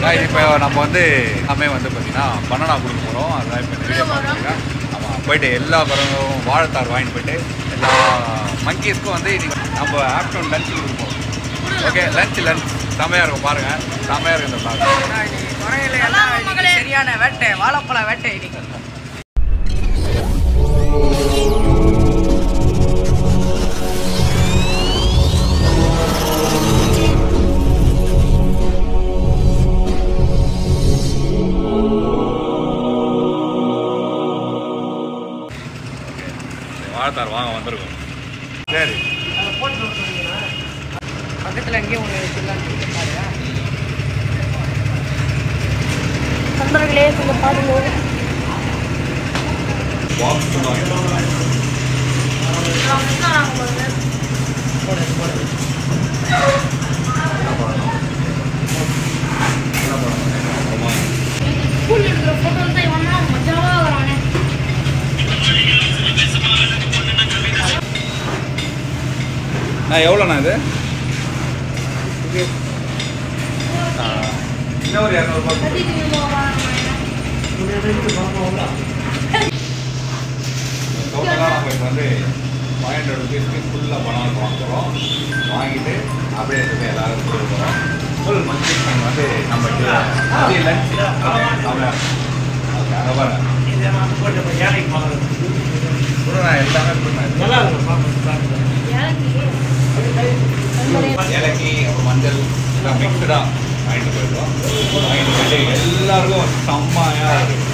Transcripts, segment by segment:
இப்போ நம்ம வந்து எல்லாமே வந்து பார்த்தீங்கன்னா பனானா கொடுக்க போகிறோம். அதான் இப்போ வீடியோ பார்த்துருக்கேன். ஆமாம், போயிட்டு எல்லா பறவையும் வாழைத்தார் வாங்கிட்டு போயிட்டு எல்லா மங்கீஸ்க்கும் வந்து இன்னைக்கு நம்ம ஆஃப்டர்நூன் லஞ்சு கொடுப்போம். ஓகே, லஞ்ச் செம்மையாக இருக்கும் பாருங்கள். செம்மையாக இருக்கும் இந்த பிளாக். சரியான வேட்டை, வாழைப்பழ வேட்டை. வாழைத்தார் வாங்க வந்திருக்கோம். சரி, பக்கத்தில் எங்கேயும் ஒன்று வச்சுருந்தாங்க. நண்பர்களே கொஞ்சம் பாருங்க. ஸ்கூல் எடுக்கிற ஃபோட்டோ தான் இவனா மஜாவாக வரானே. எவ்வளோண்ணா இது? இன்னும் ஒரு 200 ரூபாய். டோட்டலாக நம்ம இப்போ வந்து 500 ருபீஸ்க்கு ஃபுல்லாக பணம் வாங்குகிறோம். வாங்கிட்டு அப்படியே எடுத்து எல்லாரும் கொடுக்க போகிறோம். ஃபுல் மந்த்லி டைம் வந்து நம்ம மதிய லஞ்ச் ஓகே அங்கே பாருங்க. எல்லாமே ஏலக்கி அப்புறம் மஞ்சள் எல்லாம் மிக்சடாக வாங்கிட்டு போயிடுவோம். வாங்கிட்டு போயிட்டு எல்லாருக்கும் செம்மையாக லஞ்ச்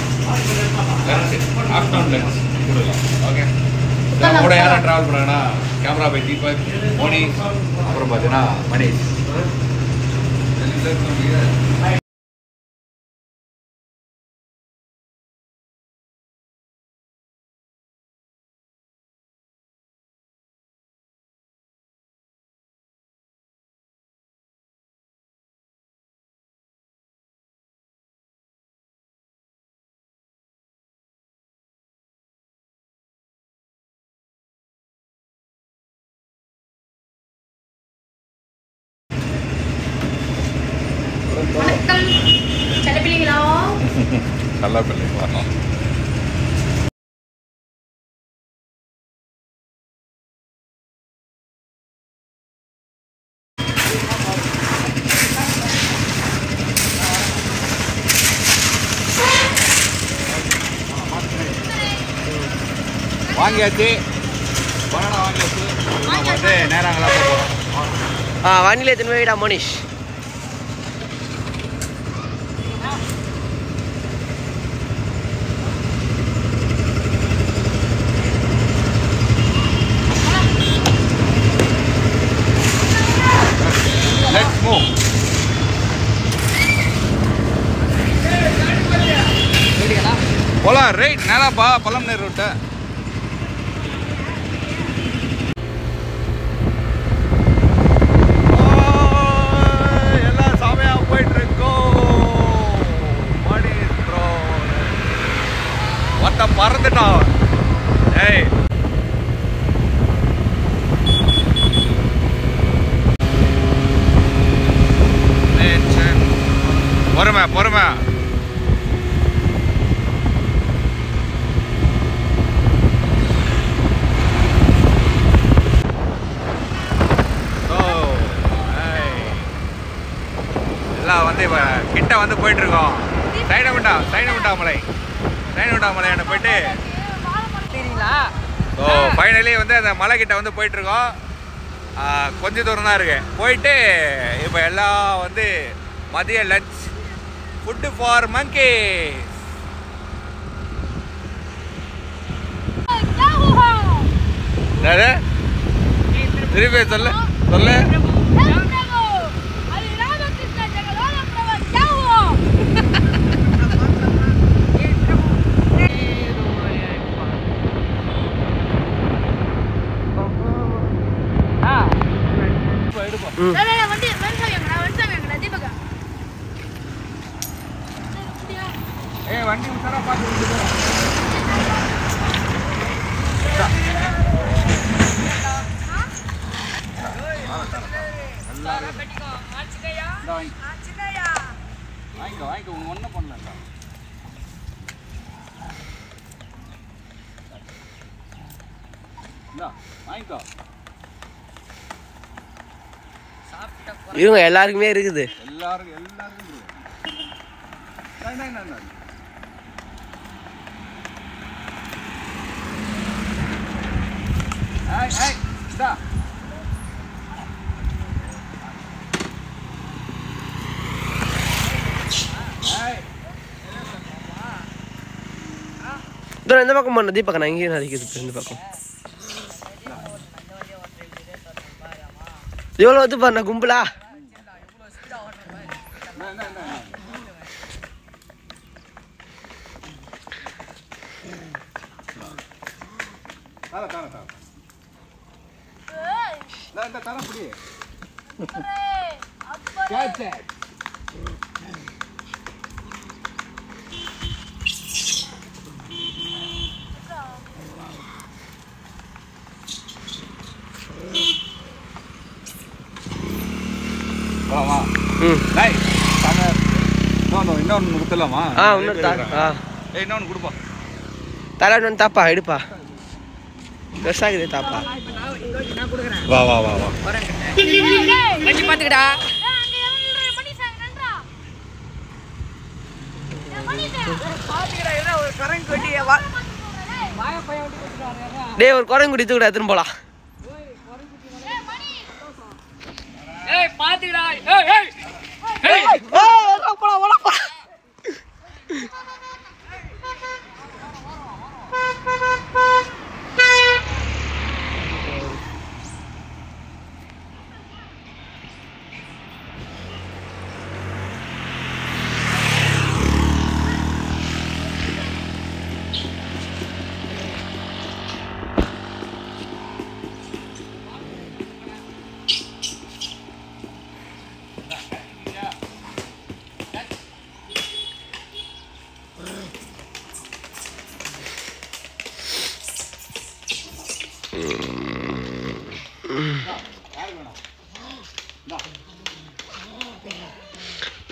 ஆஃப்டர்நூன் லஞ்ச் கொடுக்கலாம். ஓகே, நம்ம கூட யாரும் ட்ராவல் பண்ணாங்கன்னா கேமரா பை தீபக், மோனி, அப்புறம் பார்த்தீங்கன்னா மணிஷ். வணக்கம் செல்லப்பிள்ளைங்களா. நல்லா பிள்ளைங்க வரணும். வாங்கியாச்சு, பனானா வாங்கியாச்சு. நம்ம வந்து நேரங்களாக போகிறோம். வண்டியில் எத்தனை போய்டா மோனிஷ். Let's move. போலாம் ரைட் நேராப்பா பழம்நேர் ரோட்ட. எல்லாம் சாமியா போயிட்டு இருக்கோம். மணிஷ் ப்ரோ ஒருத்த பறந்துட்டான். ஏய் பொறுமை பொறுமை. எல்லாம் வந்து இப்போ கிட்ட வந்து போயிட்டு இருக்கோம். சைனகுண்டா மலையாண்ட போயிட்டு ஸோ ஃபைனலி வந்து அந்த மலை கிட்ட வந்து போயிட்டு இருக்கோம். கொஞ்சம் தூரம் தான் இருக்கு. போயிட்டு இப்போ எல்லாம் வந்து மதிய லஞ்ச் ஃபுட் ஃபார் monkeys. என்னது திருப்பி சொல்லு. வண்டி உசாரா பார்த்து வாங்கிக்கோ உங்க ஒன்றும் பண்ணலக்கா. இந்தா வாங்கிக்கோ. இருங்க எல்லாருக்குமே இருக்குது. எல்லாருக்கும் இந்தா இந்த பக்கம் பண்ண தீபக் நான் இங்கேயும் நடிக்கிறது இந்த பக்கம் எவ்வளோ வந்து பாருண்ணா கும்பலா. இன்னொன்று கொடுத்துடலாமா? இன்னொன்று கொடுப்பா. தலை தாப்பா எடுப்பா பெருசாகுது தாப்பா. வா வா வா வா பார்த்துக்கிட்டா டேய் ஒரு குரங்கு குடி தூக்கிட எடுத்துன்னு போலாம்.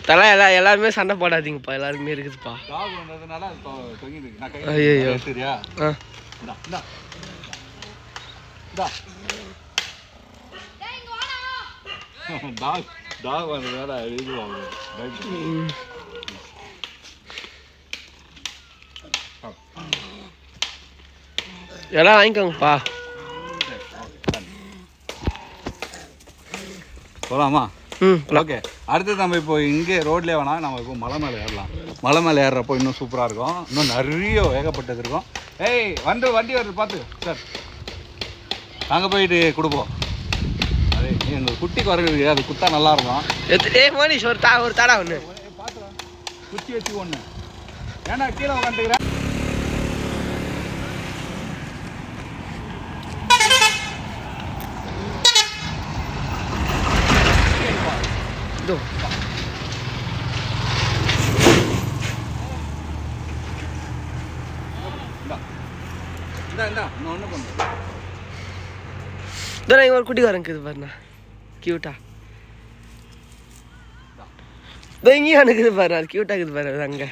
தலை எல்லாருமே சண்டை போடாதீங்கப்பா, எல்லாருக்குமே இருக்குதுப்பா. ஐயோ சரியா? எல்லாம் வாங்கிக்கோங்கப்பா. போலாமா? ஓகே. அடுத்தது நம்ம இப்போ இங்கே ரோட்லேயே வேணாம், நம்ம இப்போ மலை மேலே ஏறலாம். மலை மேலே ஏறுறப்போ இன்னும் சூப்பராக இருக்கும், இன்னும் நிறைய ஏகப்பட்டது இருக்கும். ஏய் வண்டி வருது பார்த்து சார், நாங்கள் போயிட்டு கொடுப்போம். அதே எங்கள் குட்டி குறைஞ்சி அது குத்தா நல்லா இருக்கும். மோனிஷ் ஒரு தாடா ஒன்று பார்த்துறோம், குச்சி வச்சு ஒன்று. ஏன்னா கீழே உட்காந்துக்கிறேன். ஒரு குட்டி வரங்குது பாருண்ணா, கியூட்டா. இங்கேயும் அனுக்குது பாரு, அது கியூட்டா இருக்குது பாரு அங்க.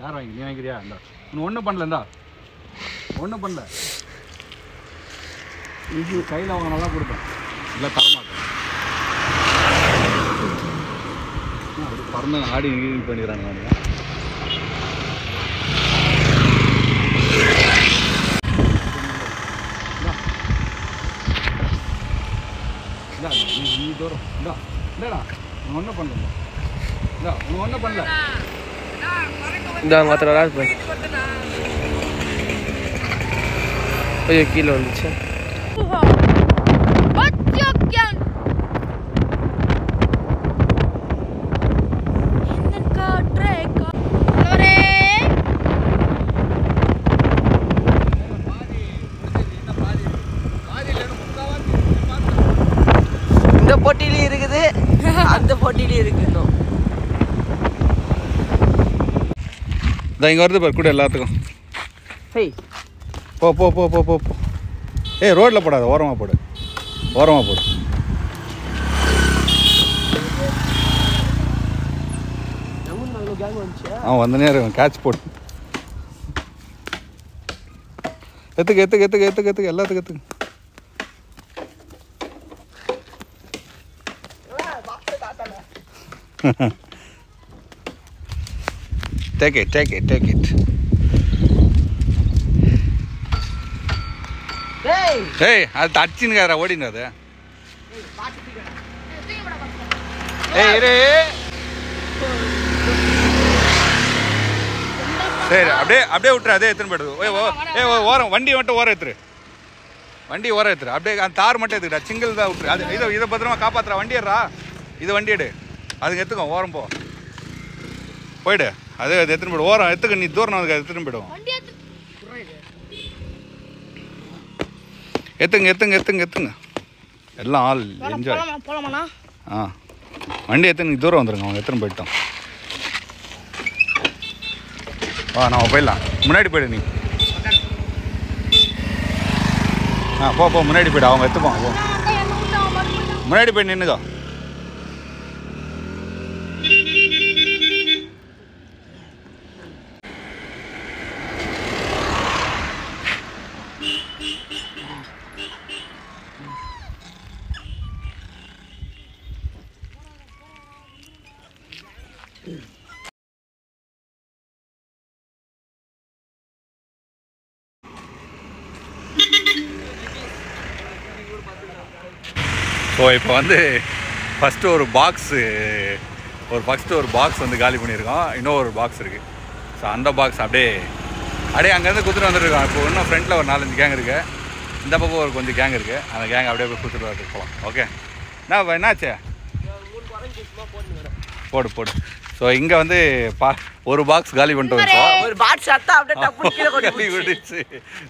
யார் வாங்கி நீ வாங்கிக்கிறியா? இந்தா ஒன்றும் பண்ணலண்டா, ஒன்றும் பண்ணல. கையில் அவங்க நல்லா கொடுப்பேன், இல்லை தரமாட்டேன். அப்படி பறந்து ஆடி இது பண்ணிடுறாங்க. நீ தூரம் இந்தா இல்லைடா, ஒன்றும் பண்ணல. இந்தா ஒன்றும் பண்ணல. இந்த மாத்திர நாள் போய் கொஞ்சம் கீழே வந்துச்சு. இந்த போட்டியிலையும் இருக்குது, அந்த போட்டியிலையும் இருக்குது. இங்கே வருது பாரு கூட எல்லாத்துக்கும். ஹேய் போ போ போ போ போ போ. ஏய் ரோட்டில் போடாத, ஓரமாக போடு, ஓரமாக போடு. அவன் வந்த நேரம் கேட்ச் போடு. எத்துக்கு எத்துக்கு எத்துக்கு எத்துக்கு எத்துக்கு எல்லாத்துக்கும் எத்துக்கு. Take it, take it, take it. Hey, அது தச்சின்னுக்கார ஓடினு அது. ஏய் இரு. சரி அப்படியே அப்படியே விட்டுரு, அதே எடுத்துன்னு போயிடுது. ஓரம் வண்டி மட்டும் ஓரம் எடுத்துரு, வண்டி ஓரம் எடுத்துரு. அப்படியே அந்த தார் மட்டும் எடுத்துக்கிட்டா, சிங்கிள் தான் விட்டுரு. அது இதை பத்திரமா காப்பாற்றுறா. வண்டி ஏறா, இது வண்டி எடு, அதுக்கு எடுத்துக்கோ. ஓரம் போ, போயிடு. அது எடுத்துன்னு போய்டு. ஓரம் எடுத்துக்க, நீ தூரம் அதுக்கு எடுத்துன்னு போய்டுவோம். எத்துங்க எத்துங்க எத்துங்க எத்துங்க எல்லாம் ஆள் என்ஜாய். ஆ வண்டி எத்துன்னு தூரம் வந்துடுங்க, அவங்க எத்தனை போயிட்டோம். நம்ம போயிடலாம். முன்னாடி போய்டு நீ. போ போ, முன்னாடி போய்டு, அவங்க எடுத்துப்பாங்க. போ முன்னாடி போய் நின்றுக்கோ. ஸோ இப்போ வந்து ஃபஸ்ட்டு ஒரு பாக்ஸ் வந்து காலி பண்ணியிருக்கோம். இன்னும் ஒரு பாக்ஸ் இருக்குது. ஸோ அந்த பாக்ஸ் அப்படியே அங்கேருந்து கொடுத்துட்டு வந்துருக்கோம். இப்போ இன்னும் ஃப்ரண்ட்டில் ஒரு 4-5 கேங் இருக்குது, இந்த பக்கம் ஒரு கொஞ்சம் கேங் இருக்குது. அந்த கேங் அப்படியே போய் கொடுத்துட்டு வரதுக்கு போகலாம். ஓகே என்னாச்சு? போடு போடு. ஸோ இங்கே வந்து ஒரு பாக்ஸ் காலி பண்ணிட்டு வந்துட்டோம். ஒரு பாக்ஸ் விட்டுச்சு.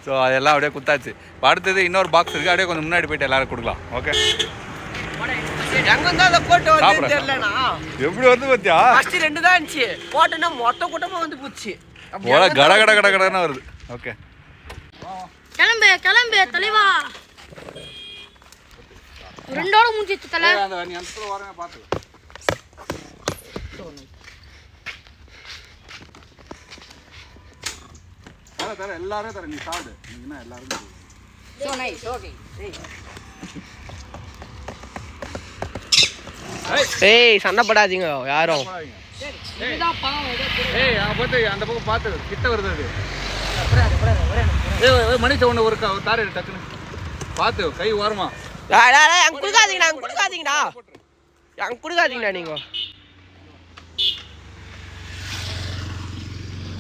ஸோ அதெல்லாம் அப்படியே குத்தாச்சு. இப்போ அடுத்தது இன்னொரு பாக்ஸ் இருக்குது, அப்படியே கொஞ்சம் முன்னாடி போய்ட்டு எல்லோரும் கொடுக்கலாம். ஓகே எப்படி வந்து பார்த்தியா? 2 தான் இருந்துச்சு, போட்டோன்னா மொத்த கூட்டமாக வந்து போச்சு. கட கட கட கடன்னு வருது. ஓகே கிளம்பு கிளம்பு தலைவா. 2ஓட முடிஞ்சிச்சு தலை. நீ அந்த வரவே பார்த்து தர எல்லாரும் தர, நீ சாப்பிடு. நீங்க எல்லாரும் So nice. Okay. ஏய் சண்டை போடாதீங்க யாரும். ஏய் அந்த பக்கம் பார்த்து கிட்ட வருது அது. மனுஷன் ஒன்று ஒரு தார் எடு டக்குன்னு பார்த்து கை ஓரமா. அங்க கொடுக்காதீங்கடா நீங்க.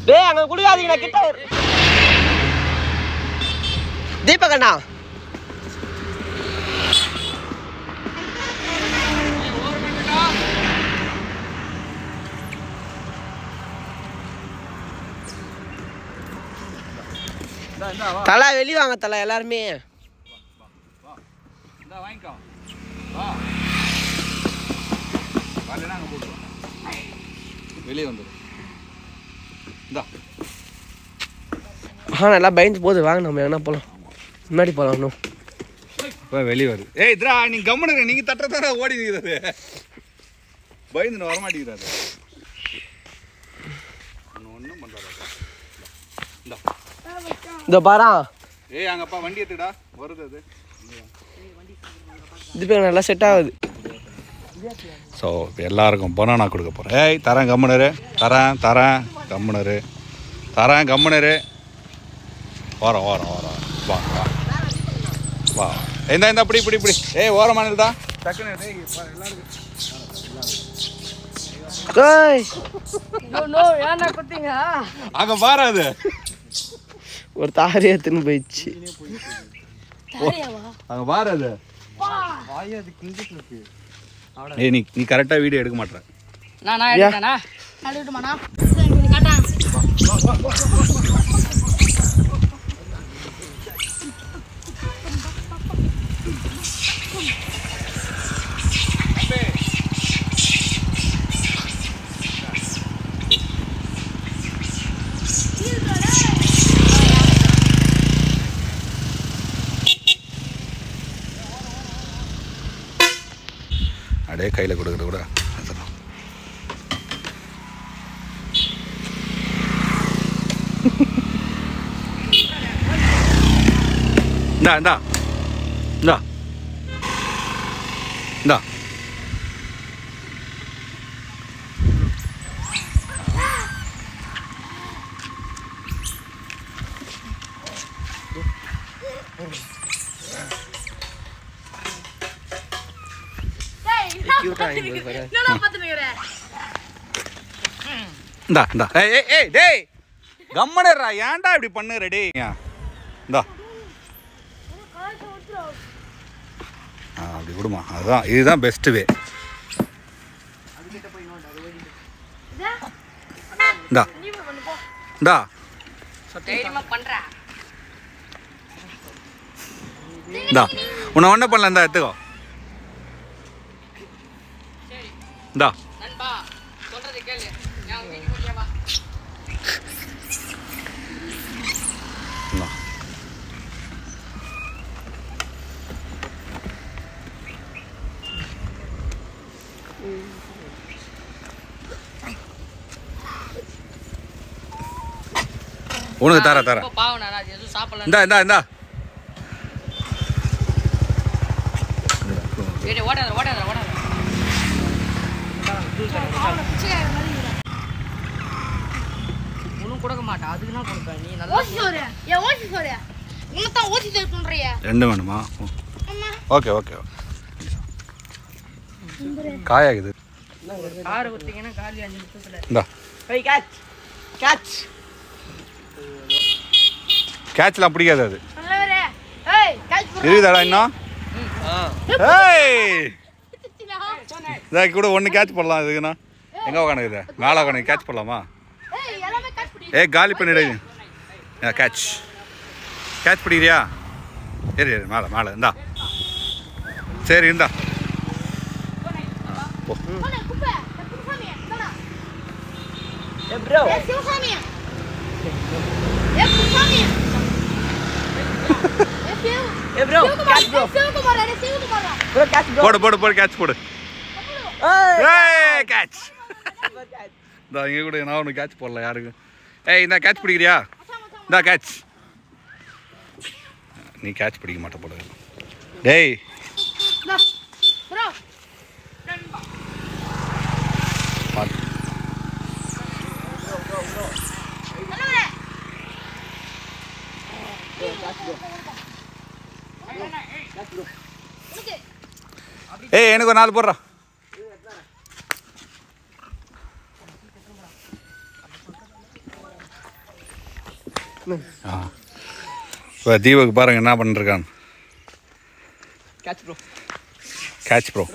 டேய் அங்க கொடுக்காதீங்கடா, கிட்ட தீபக் அண்ணா. தலை வெளியே வாங்க தலை எல்லாருமே. வெளியே வந்துடும். நல்லா பயந்து போகுது. வாங்க நம்ம என்ன போகலாம், முன்னாடி போகலாம். இன்னும் வெளியே வருது. ஏய் இதுரா நீ கம்முனு, நீங்கள் தட்டுறதார ஓடி நிற்கிறது. பயந்து வரமாட்டேங்கிறாரு. ஒன்றும் பண்ணுறாரு. இந்த பாரா. ஏய் அங்கப்பா வண்டி எடுத்துடா, வருது அது. இது நல்லா செட் ஆகுது. ஸோ எல்லாருக்கும் பனானா கொடுக்க போகிறேன். ஏய் தரேன் கம்முனரு, தரேன் கம்முனரு, தரேன் கம்முனரு. வரோம் வா வா வா. இந்த இப்படி ஏய் ஓரமானது தான் டக்குன்னு எல்லாருக்கும். அங்கே பாராது ஒரு தாரி எடுத்துன்னு போயிடுச்சு. அங்கே பாராது. ஏய் நீ கரெக்டாக வீடியோ எடுக்க மாட்டேற. நான் எடுக்கறேனா? நான் எடுக்கட்டுமாண்ணா? கொஞ்சம் காட்டான். அப்படியே கையில் கொடுக்குறது கூட அதெல்லாம் இந்தா இந்தா இந்தா இந்தா இந்தா இந்தா ஏய் ஏய் டேய் கம்மனேரா ஏன்டா இப்படி பண்ணுற டேய் இந்தா அப்படி விடுமா அதுதான் இதுதான் பெஸ்ட்டு வே இந்தா இந்தா இந்தா உன்னை ஒன்றை பண்ணல இந்தா எடுத்துக்கோ இந்தா உனக்கு தர தர இந்தா இந்தா இந்தா கொடுக்க மாட்டேன் அதுக்கு நான் கொடுப்பேன் நீ நல்லா ரெண்டு வேணுமா ஓகே ஓகே காயாகுது காரை ஊற்றிங்கன்னா காலி 5 நிமிஷத்துல இந்தா கேட்ச் கேட்ச்லாம் பிடிக்காது அது இருக்குதாடா இன்னும் இதை கூட ஒன்று கேட்ச் போடலாம் இதுக்குண்ணா எங்கே உட்காந்துக்குது மேலே உட்காந்து கேட்ச் போடலாமா காலி பண்ணிடு கேட்ச் கேட்ச் பிடிக்கிறியா சரி மேலே மேலே இந்தா சரி இந்தா போ போடு போடு போடு கேட்ச் போடு கேட்ச் இந்த இங்கே கூட நான் ஒன்று கேட்ச் போடல யாருக்கு இந்த கேட்ச் பிடிக்கிறியா இந்த கேட்ச் நீ கேட்ச் பிடிக்க மாட்ட போட டேய் எனக்கு ஒரு 4 போடுறா இப்போ தீபக் பாருங்க என்ன பண்ணிருக்கான் கேட்ச் ப்ரோ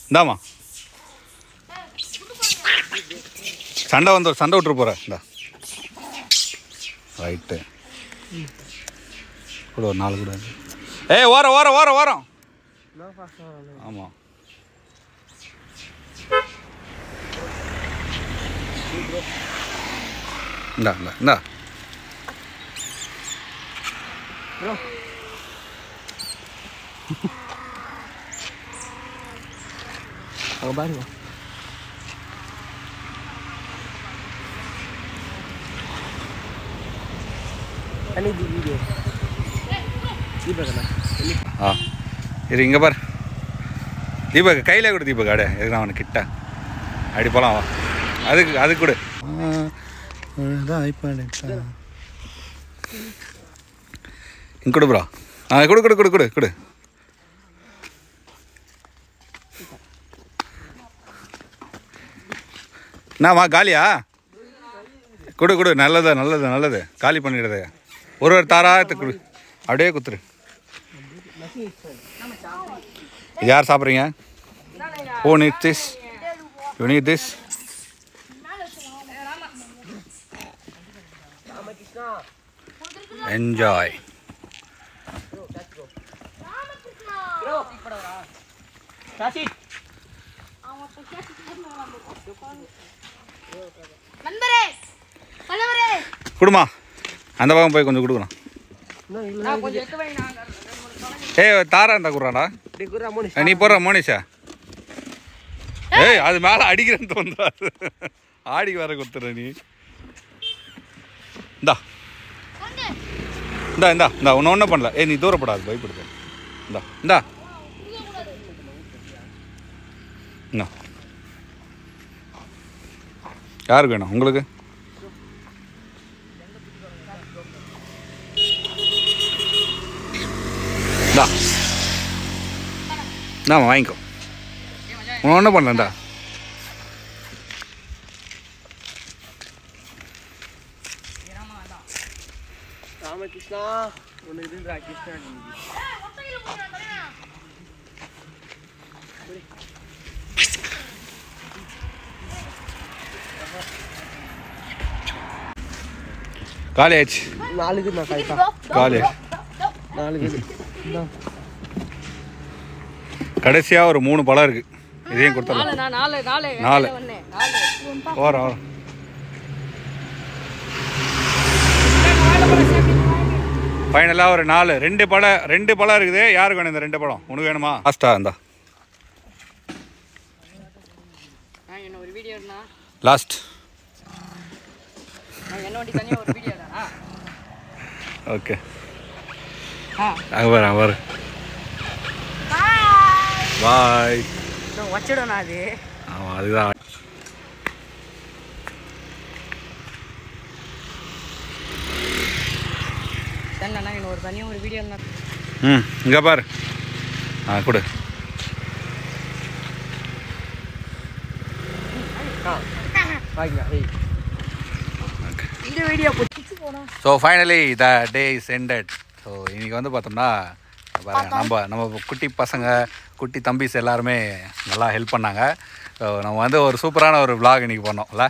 இந்தாமா சண்டை விட்டுரு போகிற இந்தா ரைட்டு கூட ஒரு 4 கூட ஓரம் ஆமாம் இந்தா இந்தா இந்தா பாருங்க இது இங்கே பாரு தீபக் கையில் கொடு தீபக் அடே எதுனா அவனுக்கு கிட்ட அப்படி போகலாம் வா அதுக்கு கொடு இங்கே கொடு ப்ரோ கொடு என்னம்மா காலியா கொடு நல்லது காலி பண்ணிடுது ஒரு தாராத்து கொடு அப்படியே குத்துரு இது யார் சாப்பிட்றீங்க oh need this you need this enjoy கொடுமா அந்த பக்கம் போய் கொஞ்சம் கொடுக்கணும் தாரா இருந்தா குடுறாடா நீ போடுற மோனிஷா ஏய் அது மேலே அடிக்கிறேன்னு தோன்றாது. ஆடி வர கொடுத்துற நீ. இந்தா இந்தா இந்தா இந்தா ஒன்று ஒன்றும் பண்ணல. ஏய் நீ தூரப்படாது, பயப்படுது. இந்தா இந்தா இந்தா. யாருக்கு வேணும்? உங்களுக்கு? இந்தா இந்தாம்மா வாங்கிக்கோ. ஒன்று ஒன்றும் பண்ணலண்டா. ராமகிருஷ்ணா ஒன்று இருக்குன்றா கிருஷ்ணா. காலேஜ் 4 இருக்குண்ணா கரெக்டா. காலேஜ் 4 இருக்குது. கடைசியாக ஒரு 3 பழம் இருக்குது. இதையும் கொடுத்துடலாம். 4 ஓரம் ஓரம். ஃபைனலாக ஒரு 4 2 பழம் இருக்குது. யாருக்கு வேணும் இந்த 2 பழம்? உனக்கு வேணுமா? லாஸ்டா இருந்தா லாஸ்ட். ஓகே அங்கே வர பாய். வச்சிடணும் அது. ஆமாம் அதுதான். ஒரு தனியாக ஒரு வீடியோ இருந்தா. இங்கே பாரு. கொடு. இந்த video so finally the day is ended. So இன்றைக்கி வந்து பார்த்தோம்னா நம்ம குட்டி பசங்க குட்டி தம்பிஸ் எல்லாருமே நல்லா ஹெல்ப் பண்ணாங்க. ஸோ நம்ம வந்து ஒரு சூப்பரான ஒரு vlog இன்றைக்கி பண்ணோம்ல.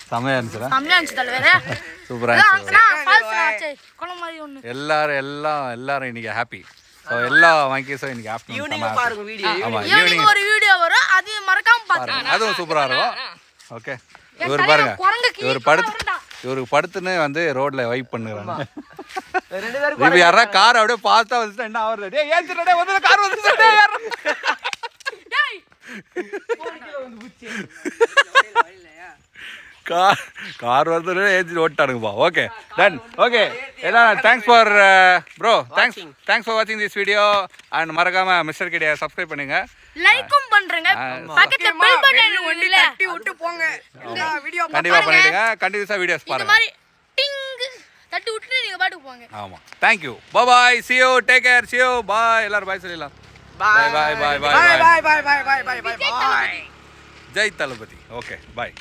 செம்மையாக இருந்துச்சுல. சூப்பராக இருந்துச்சு. எல்லாரும் இன்றைக்கி ஹாப்பி. ஸோ எல்லா வாங்கிஸும் இன்றைக்கி ஆஃப்டர்நூன் ஆமாம் ஈவினிங் ஒரு வீடியோ வரும், அதையும் மறக்காம பாருங்க. அதுவும் சூப்பராக இருக்கும். ஓகே இவர் பாருங்க, இவருக்கு படுத்துன்னு வந்து ரோட்ல வைப் பண்ணுறாங்க. இப்போ யாரா கார் அப்படியே பார்த்தா வந்துட்டு என்ன ஆகுறது? ஏன் வந்து கார் வந்து கார் வந்து ஏஞ்சி ஓட்டானுங்கப்பா. Okay done. ஓகே எல்லாம் thanks for bro. Thanks for வாட்சிங் திஸ் வீடியோ. அண்ட் மறக்காம மிஸ்டர் கிடியை சப்ஸ்கிரைப் பண்ணுங்க, லைக்கும் பண்றேங்க, பக்கத்துல பெல் பட்டன் ஒண்ணுல தட்டி விட்டு போங்க. இந்த வீடியோ கண்டிப்பா பண்ணிடுங்க. கண்டினியூஸா வீடியோஸ் பாருங்க. இந்த மாதிரி டிங் தட்டி விட்டு நீங்க பாட்டுக்கு போங்க. ஆமா. Thank you. Bye bye. See you. Take care. See you. Bye. எல்லாரும் bye சொல்லிடலாம். Bye bye bye bye bye bye bye bye bye bye bye bye. Jai தளபதி. Okay. Bye.